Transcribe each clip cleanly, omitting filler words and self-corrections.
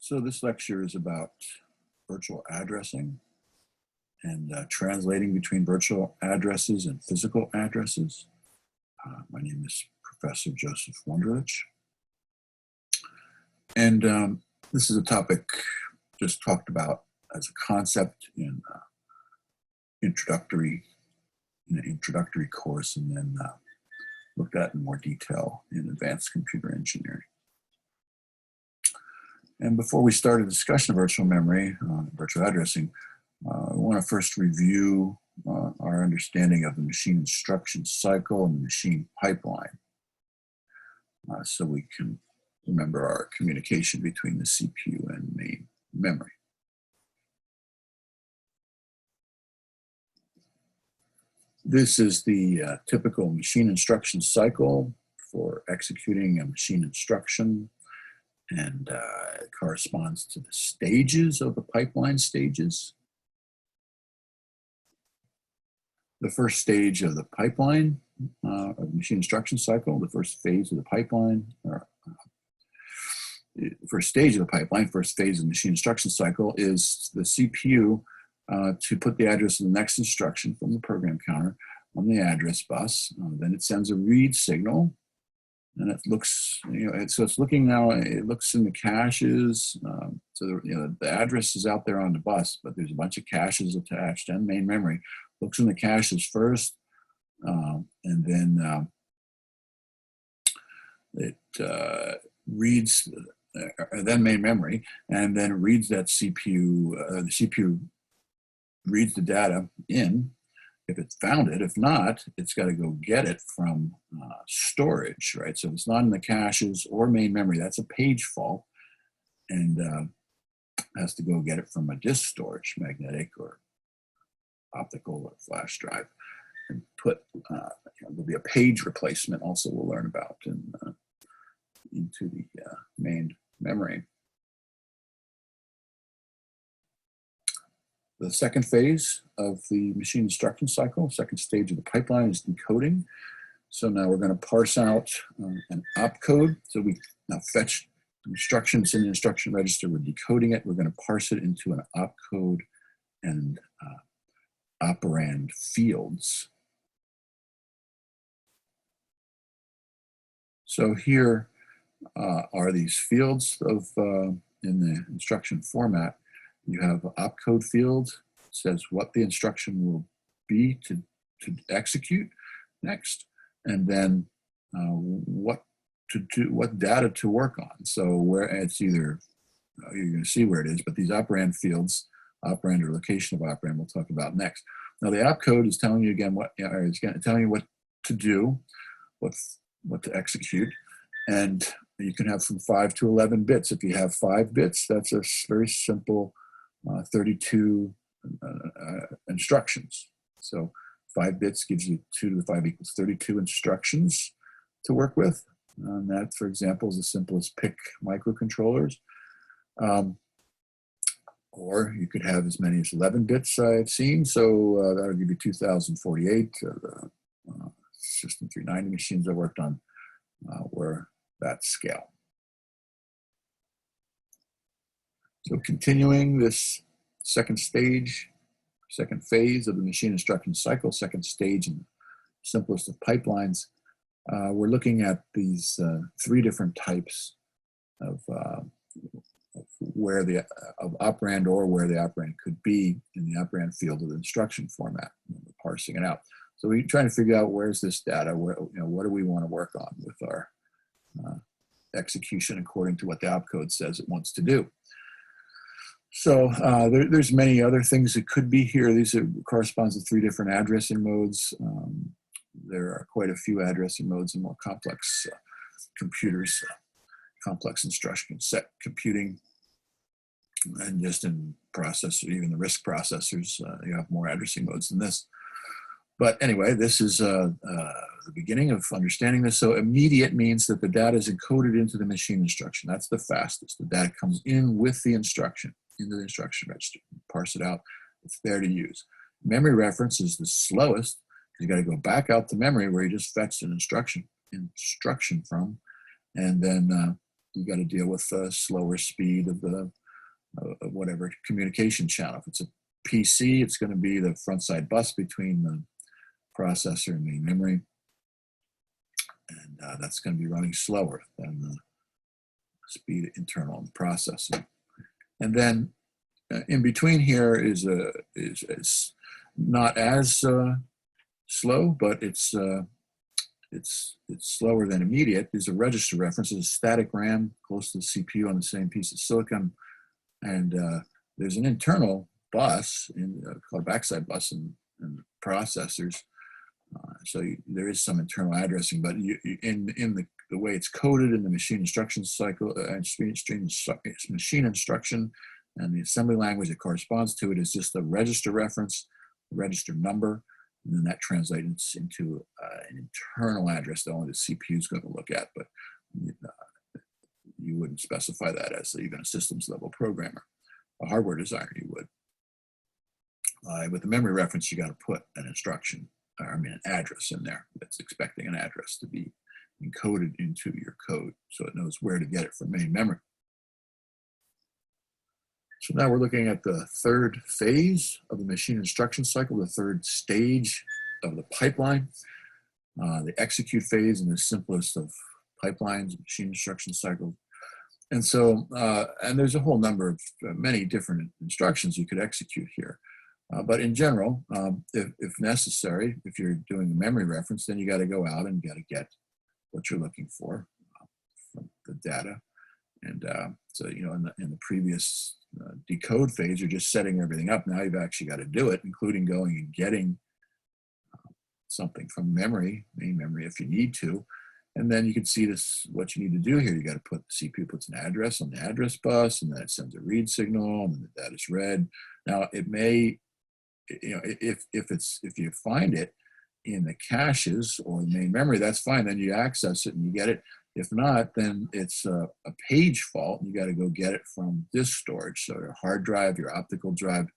So this lecture is about virtual addressing and translating between virtual addresses and physical addresses. My name is Professor Joseph Wondrich. And this is a topic just talked about as a concept in an introductory course, and then looked at in more detail in advanced computer engineering. And before we start a discussion of virtual memory, virtual addressing, I want to first review our understanding of the machine instruction cycle and the machine pipeline, so we can remember our communication between the CPU and main memory. This is the typical machine instruction cycle for executing a machine instruction, and it corresponds to the stages of the pipeline stages. The first stage of the pipeline, of the machine instruction cycle, the first phase of the pipeline, the first stage of the pipeline, first phase of the machine instruction cycle is the CPU to put the address of the next instruction from the program counter on the address bus. Then it sends a read signal, and it looks, so it's looking now, it looks in the caches. So the address is out there on the bus, but there's a bunch of caches attached and main memory. Looks in the caches first, and then it reads, then main memory, and then reads that CPU. The CPU reads the data in, if it's found it. If not, it's got to go get it from storage, right? So if it's not in the caches or main memory, that's a page fault, and has to go get it from a disk storage, magnetic or optical or flash drive, and put, there'll be a page replacement also we'll learn about into the main memory. The second phase of the machine instruction cycle, second stage of the pipeline, is decoding. So now we're going to parse out an opcode. So we now fetch instructions in the instruction register. We're decoding it. We're going to parse it into an opcode and operand fields. So here are these fields of in the instruction format. You have an opcode field, says what the instruction will be to execute next, and then what data to work on. So where it's either, you're going to see where it is, but these operand fields, operand or location of operand, we'll talk about next. Now the opcode is telling you again it's going to tell you what to do, what to execute, and you can have from 5 to 11 bits. If you have 5 bits, that's a very simple 32 instructions. So 5 bits gives you 2 to the 5 equals 32 instructions to work with. And that, for example, is as simple as PIC microcontrollers. Or you could have as many as 11 bits I've seen. So that'll give you 2048. The System 390 machines I worked on were that scale. So continuing this second stage, second phase of the machine instruction cycle, second stage and simplest of pipelines, we're looking at these 3 different types of where the operand, or where the operand could be in the operand field of the instruction format. We're parsing it out. So we're trying to figure out where's this data, what do we want to work on with our execution according to what the opcode says it wants to do. So there's many other things that could be here. These corresponds to 3 different addressing modes. There are quite a few addressing modes in more complex computers, complex instruction set computing, and just in processor, even the RISC processors, you have more addressing modes than this. But anyway, this is the beginning of understanding this. So immediate means that the data is encoded into the machine instruction. That's the fastest. The data comes in with the instruction, into the instruction register. Parse it out. It's there to use. Memory reference is the slowest. You got to go back out to memory where you just fetched an instruction from, and then you got to deal with the slower speed of the of whatever communication channel. If it's a PC, it's going to be the front side bus between the processor and main memory, and that's going to be running slower than the speed internal in the processor. And then in between here is not as slow, but it's slower than immediate. There's a register reference. There's a static RAM close to the CPU on the same piece of silicon, and there's an internal bus called a backside bus in processors. So there is some internal addressing, but in the way it's coded in the machine instruction cycle, machine instruction, and the assembly language that corresponds to it is just a register reference, the register number, and then that translates into an internal address that only the CPU is going to look at, but you wouldn't specify that as even a systems level programmer. A hardware designer, you would. With the memory reference, you got to put an instruction, an address in there that's expecting an address to be encoded into your code so it knows where to get it from main memory. So now we're looking at the third phase of the machine instruction cycle, the third stage of the pipeline, the execute phase in the simplest of pipelines, machine instruction cycle. And so, and there's a whole number of many different instructions you could execute here. But in general, if necessary, if you're doing a memory reference, then you got to go out and got to get what you're looking for from the data. And so, you know, in the previous decode phase, you're just setting everything up. Now you've actually got to do it, including going and getting something from memory, main memory, if you need to. And then you can see this, what you need to do here. You got to put, the CPU puts an address on the address bus, and then it sends a read signal, and the data is read. Now it may, you know, if you find it in the caches or the main memory, that's fine. Then you access it and you get it. If not, then it's a page fault, and you got to go get it from disk storage. So your hard drive, your optical drive,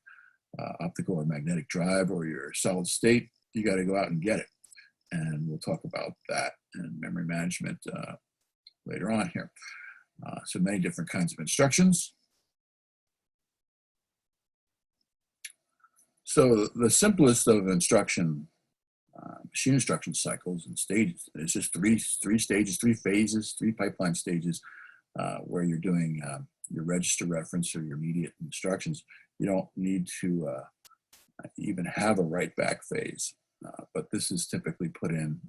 optical or magnetic drive, or your solid state, you got to go out and get it. And we'll talk about that in memory management later on here. So many different kinds of instructions. So the simplest of instruction, machine instruction cycles and stages, it's just three stages, three phases, three pipeline stages where you're doing your register reference or your immediate instructions. You don't need to even have a write back phase. But this is typically put in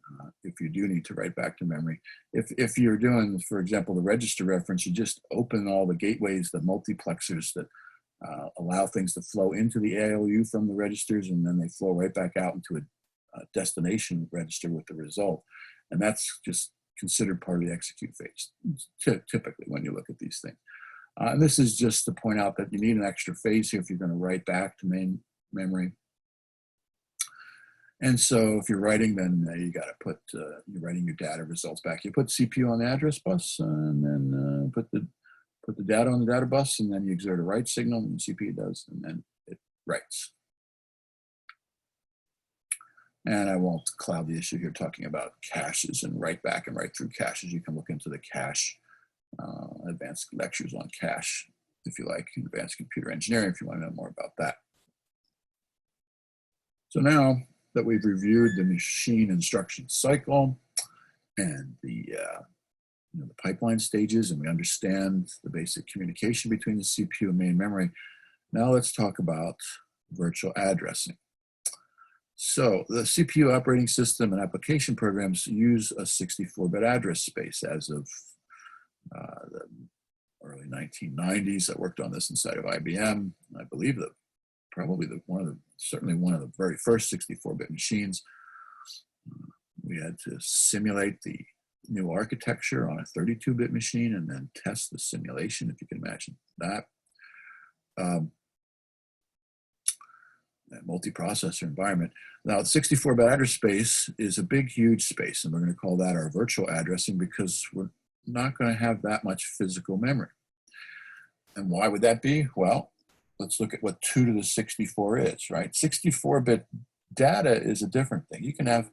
if you do need to write back to memory. If you're doing, for example, the register reference, you just open all the gateways, the multiplexers that allow things to flow into the ALU from the registers, and then they flow right back out into a destination register with the result. And that's just considered part of the execute phase, typically when you look at these things. And this is just to point out that you need an extra phase here if you're going to write back to main memory. And so if you're writing, then you got to put, you're writing your data results back. You put CPU on the address bus, and then put the data on the data bus, and then you exert a write signal, and the CPU does, and then it writes. And I won't cloud the issue here talking about caches and write back and write through caches. You can look into the cache, advanced lectures on cache, if you like, in advanced computer engineering, if you want to know more about that. So now that we've reviewed the machine instruction cycle and the pipeline stages, and we understand the basic communication between the CPU and main memory, now let's talk about virtual addressing. So the CPU operating system and application programs use a 64-bit address space as of the early 1990s. I worked on this inside of IBM. I believe that probably certainly one of the very first 64-bit machines. We had to simulate the new architecture on a 32-bit machine and then test the simulation, if you can imagine that. That multiprocessor environment. Now, the 64-bit address space is a big, huge space, and we're going to call that our virtual addressing because we're not going to have that much physical memory. And why would that be? Well, let's look at what 2 to the 64 is, right? 64-bit data is a different thing. You can have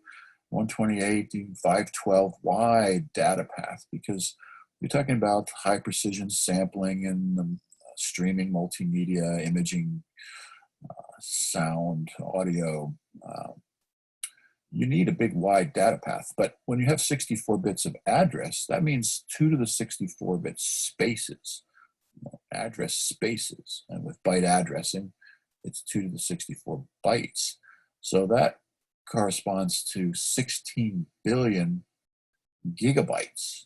128, 512 wide data path because You're talking about high precision sampling and streaming multimedia, imaging, sound, audio. Uh, you need a big wide data path, but when you have 64 bits of address, that means 2 to the 64-bit spaces, address spaces, and with byte addressing, it's 2 to the 64 bytes. So that corresponds to 16 billion gigabytes.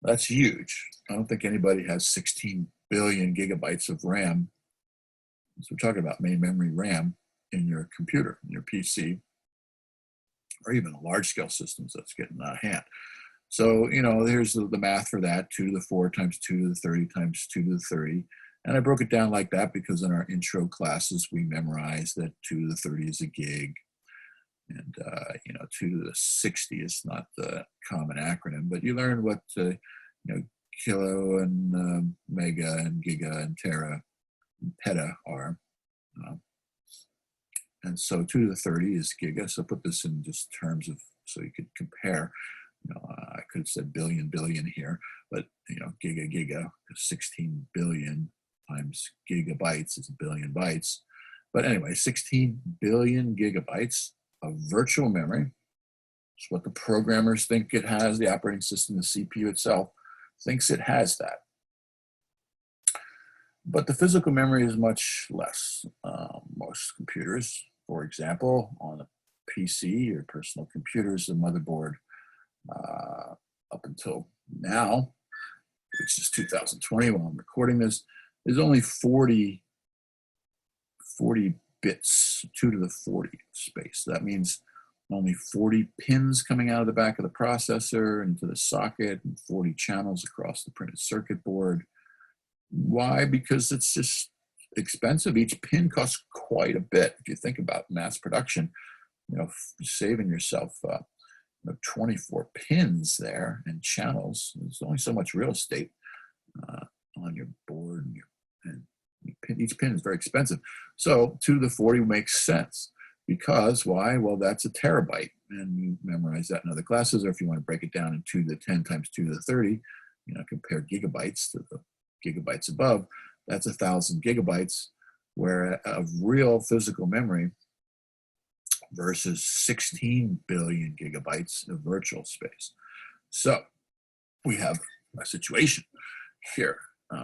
That's huge. I don't think anybody has 16 billion gigabytes of RAM. So we're talking about main memory RAM in your computer, in your PC, or even large scale systems that's getting out of hand. So, there's the math for that, 2 to the 4 times 2 to the 30 times 2 to the 30. And I broke it down like that because in our intro classes, we memorized that 2 to the 30 is a gig. And, 2 to the 60 is not the common acronym, but you learn what, kilo and mega and giga and tera and peta are. And so 2 to the 30 is giga. So put this in just terms of, so you could compare. I could have said billion here, but giga, 16 billion times gigabytes is a billion bytes. But anyway, 16 billion gigabytes of virtual memory. It's what the programmers think it has. The operating system, the CPU itself, thinks it has that. But the physical memory is much less. Most computers, for example, on a PC, your personal computer is the motherboard. Up until now, which is 2020 while I'm recording this, is only 40 bits, 2 to the 40 space. That means only 40 pins coming out of the back of the processor into the socket and 40 channels across the printed circuit board. Why? Because it's just expensive. Each pin costs quite a bit. If you think about mass production, saving yourself 24 pins there and channels. There's only so much real estate on your board, and each pin is very expensive. So 2 to the 40 makes sense. Because why? Well, that's a terabyte, and you memorize that in other classes. Or if you want to break it down in 2 to the 10 times 2 to the 30, compare gigabytes to the gigabytes above, that's 1,000 gigabytes, where of real physical memory versus 16 billion gigabytes of virtual space. So we have a situation here.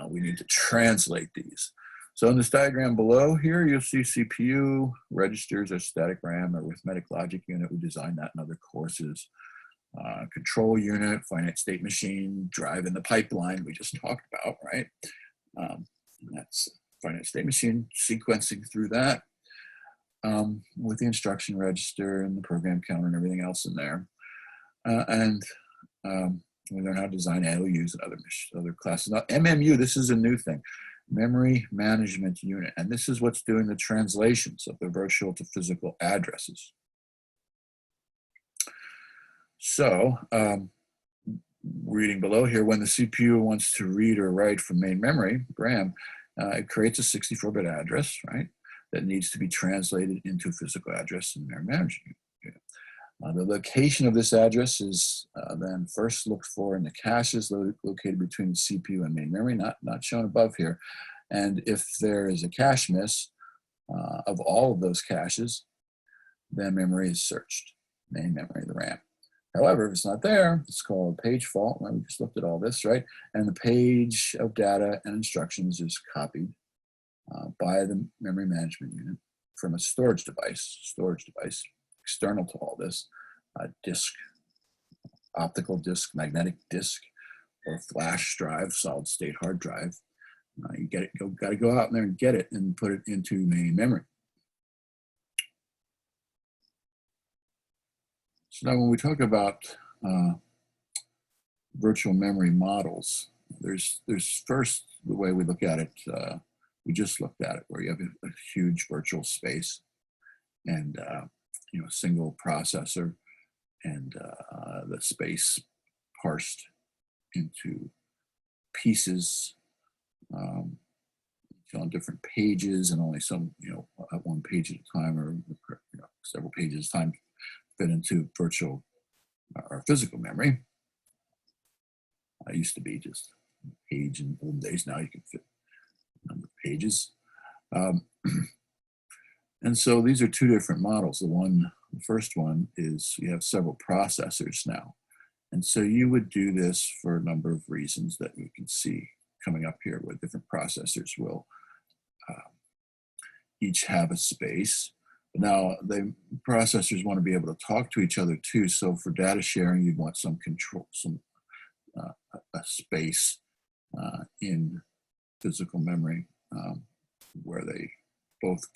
We need to translate these. So in this diagram below here, you'll see CPU, registers, or static RAM, or arithmetic logic unit. We designed that in other courses. Control unit, finite state machine, drive in the pipeline we just talked about, right? That's finite state machine, sequencing through that with the instruction register and the program counter and everything else in there. We learn how to design ALUs and other classes. Now, MMU, this is a new thing. Memory Management Unit. And this is what's doing the translations of the virtual to physical addresses. So, reading below here, when the CPU wants to read or write from main memory, RAM, it creates a 64-bit address, right, that needs to be translated into physical address in Memory Management Unit. The location of this address is then first looked for in the caches located between the CPU and main memory, not shown above here. And if there is a cache miss of all of those caches, then memory is searched, main memory, the RAM. However, if it's not there, it's called page fault. Well, we just looked at all this, right? And the page of data and instructions is copied by the Memory Management Unit from a storage device, external to all this, disk, optical disk, magnetic disk, or flash drive, solid state hard drive. You got to go out there and get it and put it into main memory. So now when we talk about virtual memory models, there's first the way we look at it, we just looked at it, where you have a huge virtual space and a single processor and the space parsed into pieces on different pages, and only some, at one page at a time, or several pages at a time fit into virtual or physical memory. It used to be just a page in old days. Now you can fit a number of pages. And so these are two different models. The first one is you have several processors now. And so you would do this for a number of reasons that we can see coming up here, where different processors will each have a space. Now, the processors want to be able to talk to each other too. So for data sharing, you'd want some control, a space in physical memory where they both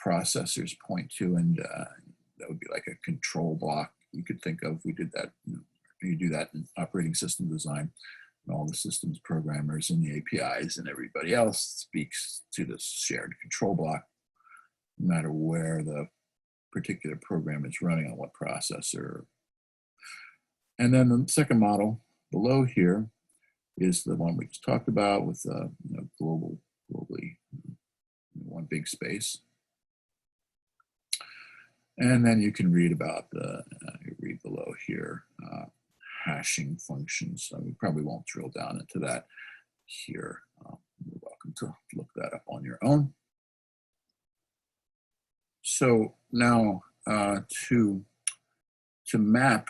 processors point to, and that would be like a control block you could think of. We did that, you do that in operating system design, and all the systems programmers and the APIs and everybody else speaks to this shared control block, no matter where the particular program is running on what processor. And then the second model below here is the one we just talked about with globally one big space. And then you can read about read below here, hashing functions. We probably won't drill down into that here. You're welcome to look that up on your own. So now to map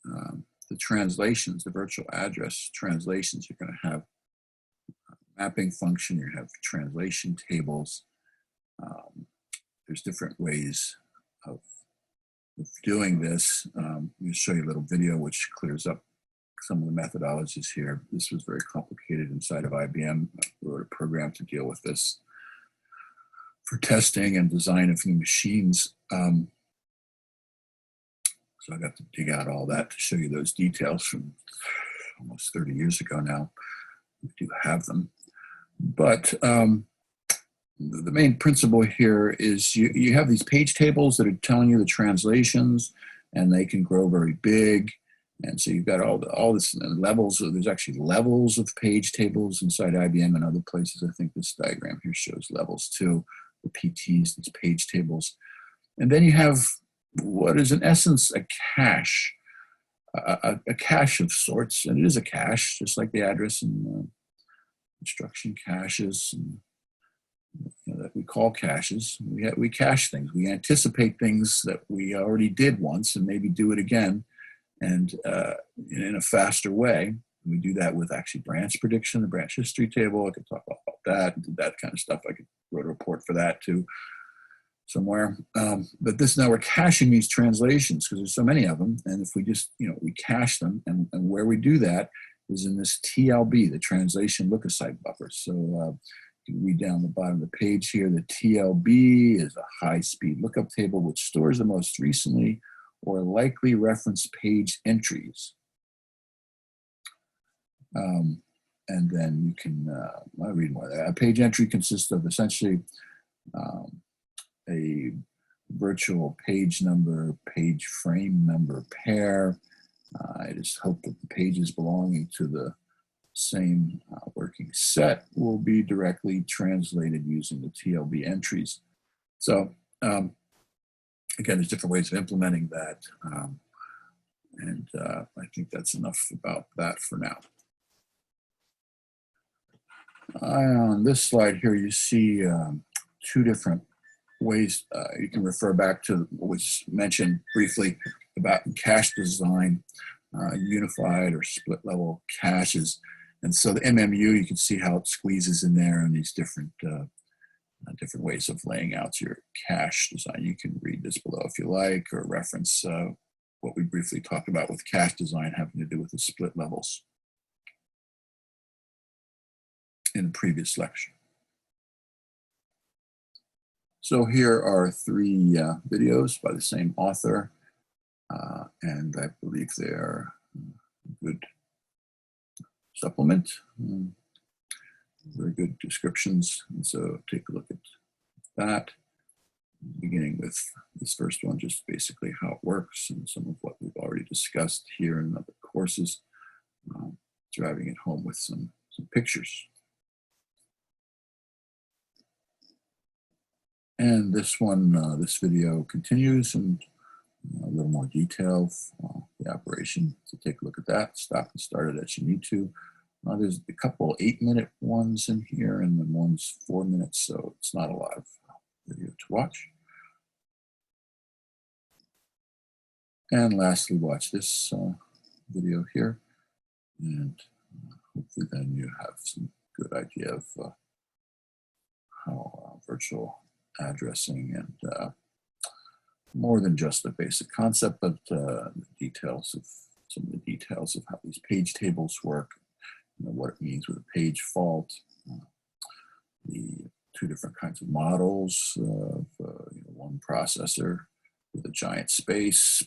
the translations, the virtual address translations, you're going to have a mapping function, you have translation tables. There's different ways of doing this. I'm going to show you a little video which clears up some of the methodologies here. This was very complicated inside of IBM. I wrote a program to deal with this for testing and design of new machines. So I got to dig out all that to show you those details from almost 30 years ago now. We do have them. But the main principle here is you have these page tables that are telling you the translations, and they can grow very big. And so you've got all this levels. There's actually levels of page tables inside IBM and other places. I think this diagram here shows levels too, the PTs, these page tables. And then you have what is in essence a cache, a cache of sorts. And it is a cache, just like the address and instruction caches, and that we call caches. We cache things. We anticipate things that we already did once and maybe do it again, and in a faster way. We do that with actually branch prediction, the branch history table. I could talk about that, did that kind of stuff. I could write a report for that too somewhere. But now we're caching these translations because there's so many of them. And if we just, we cache them, and where we do that is in this TLB, the translation look-aside buffer. So you can read down the bottom of the page here. The TLB is a high-speed lookup table which stores the most recently or likely reference page entries. And then you can, I'll read more of that. A page entry consists of essentially a virtual page number, page frame number pair. It is hoped that the pages belonging to the same working set will be directly translated using the TLB entries. So again, there's different ways of implementing that. I think that's enough about that for now. On this slide here, you see two different ways. You can refer back to what was mentioned briefly about cache design, unified or split level caches. And so the MMU, you can see how it squeezes in there and these different ways of laying out your cache design. You can read this below if you like, or reference what we briefly talked about with cache design having to do with the split levels in a previous lecture. So here are three videos by the same author, and I believe they are a good supplement, very good descriptions. And so take a look at that, beginning with this first one, just basically how it works and some of what we've already discussed here in other courses, driving it home with some pictures. And this one, this video continues in a little more detail the operation. So take a look at that, stop and start it as you need to. There's a couple 8-minute ones in here and then one's 4 minutes, so it's not a lot of video to watch. And lastly, watch this video here, and hopefully then you have some good idea of how virtual addressing and more than just the basic concept, but the details of some of the details of how these page tables work, what it means with a page fault, the two different kinds of models of one processor with a giant space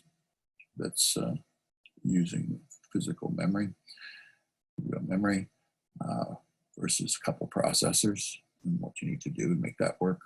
that's using physical memory, real memory, versus a couple processors and what you need to do to make that work.